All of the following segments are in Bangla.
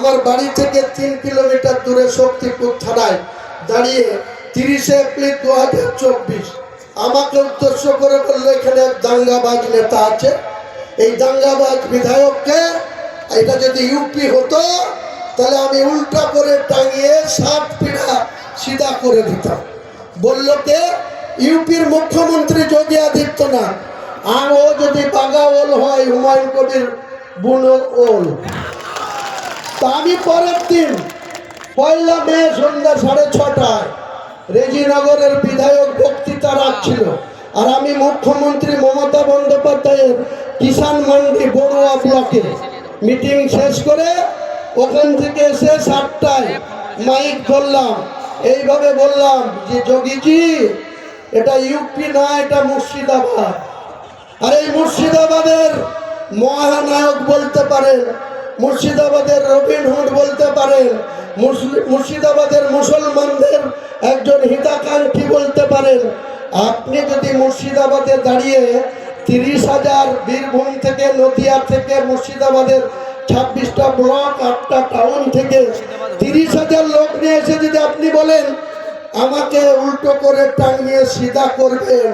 আমার বাড়ি থেকে 3 কিলোমিটার দূরে শক্তিপুর থানায় দাঁড়িয়ে 30 এপ্রিল 2024 আমাকে উদ্দেশ্য করে বললো এখানে এক দাঙ্গাবাজ নেতা আছে, এই দাঙ্গাবাজ বিধায়ককে এটা যদি ইউপি হতো তাহলে আমি উল্টা করে টাঙিয়ে 60 পিঠা সিধা করে দিতাম। বললো কে? ইউপির মুখ্যমন্ত্রী যোগী আদিত্যনাথ। আর ও যদি বাঘা ওল হয় হুমায়ুন কবির বুনো ওল। তা আমি পরের দিন 1 মে সন্ধ্যা 6:30টায় রেজিনগরের বিধায়ক বক্তৃতা রাখছিল, আর আমি মুখ্যমন্ত্রী মমতা বন্দ্যোপাধ্যায়ের কিষাণ মান্ডি বড়ুয়া ব্লকে মিটিং শেষ করে ওখান থেকে এসে 7টায় মাইক ধরলাম, এইভাবে বললাম যে যোগীজি এটা ইউপি না, এটা মুর্শিদাবাদ। আর এই মুর্শিদাবাদের মহানায়ক বলতে পারেন, মুর্শিদাবাদের রবিনহুড বলতে পারেন, মুর্শিদাবাদের মুসলমানদের একজন হিতাকাঙ্ক্ষী বলতে পারেন। আপনি যদি মুর্শিদাবাদে দাঁড়িয়ে 30,000 বীরভূম থেকে নদিয়া থেকে মুর্শিদাবাদের 26টা ব্লক 8টা টাউন থেকে 30,000 লোক নিয়ে এসে যদি আপনি বলেন আমাকে উল্টো করে টাঙিয়ে সিধা করবেন,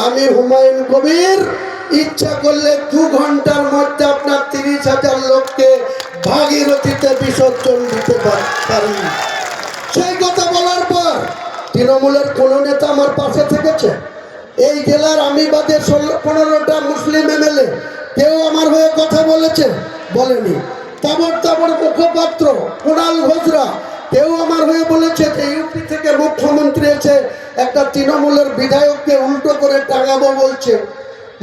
আমি হুমায়ুন কবির ইচ্ছা করলে 2 ঘন্টার মধ্যে আপনার 30,000 লোককে ভাগীরথীতে বিসর্জন দিতে পারি। সেই কথা বলার পর তৃণমূলের কোন নেতা আমার পাশে থেকেছে? এই জেলার আমি বাদে 15টা মুসলিম এমএলএ কেউ আমার হয়ে কথা বলেছে? বলেনি। তাবর মুখপাত্র কুণাল ঘোষরা কেউ আমার হয়ে বলেছে যে ইউপি থেকে মুখ্যমন্ত্রী এসে একটা তৃণমূলের বিধায়ককে উল্টো করে টাঙাবো বলছে,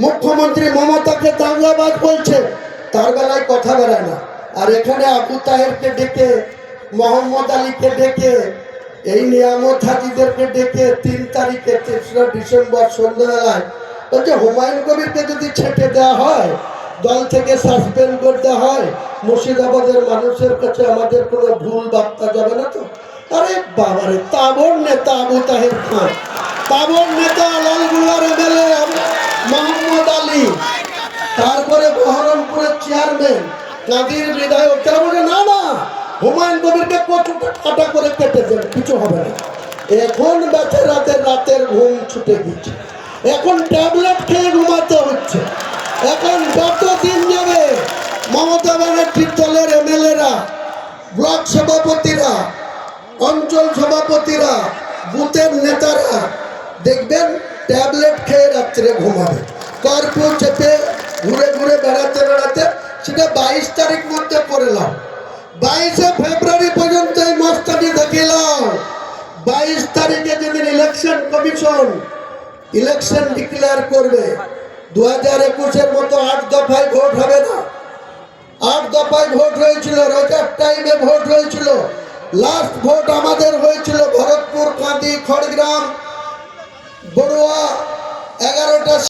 মুখ্যমন্ত্রী মমতাকে দাঙ্গাবাজ বলছে, তার বেলায় কথা বেড়ায় না। আর এখানে আবু তাহেরকে ডেকে, মোহাম্মদ আলীকে ডেকে, এই নিয়ামত হাজিদেরকে ডেকে 3 তারিখে 3রা ডিসেম্বর সন্ধ্যাবেলায় বলছে হুমায়ুন কবিরকে যদি ছেঁটে দেওয়া হয়, দল থেকে সাসপেন্ড করে দেওয়া হয়, মুর্শিদাবাদের মানুষের কাছে আমাদের কোনো ভুল বার্তা যাবে না তো? আরে বাবারে, তাবর নেতা আবু তাহের খান, তাবর নেতা লালগুলার এমএলএ মোহাম্মদ আলী, তারপরে বহরমপুরের চেয়ারম্যান কাদির বিধায়ক, তারা বলে না না হুমায়ুন কবিরকে কাটা করে কেটে দেন, কিছু হবে না। এখন রাতের ঘুম ছুটে গেছে, এখন ট্যাবলেট খেয়ে ঘুমাতে হচ্ছে। এখন যত দিন যাবে মমতা ব্যানার্জির দলের এমএলএরা, ব্লক সভাপতিরা, অঞ্চল সভাপতিরা, বুথের নেতারা দেখবেন ট্যাবলেট খেয়ে রাত্রে ঘুমাবে, কর্ফিউ চেপে ঘুরে ঘুরে বেড়াতে। সেটা 22 তারিখ মধ্যে করলাম, 22 ফেব্রুয়ারি পর্যন্ত এই মস্তানি দেখিলাম। 22 তারিখে যেদিন ইলেকশন কমিশন ইলেকশন ডিক্লেয়ার করবে, 2021-এর মতো 8 দফায় ভোট হবে না। 8 দফায় ভোট হয়েছিল, রোজার টাইমে ভোট হয়েছিল। লাস্ট ভোট আমাদের হয়েছিল ভরতপুর, কাঁদি, খড়গ্রাম, বড়ুয়া, 11টা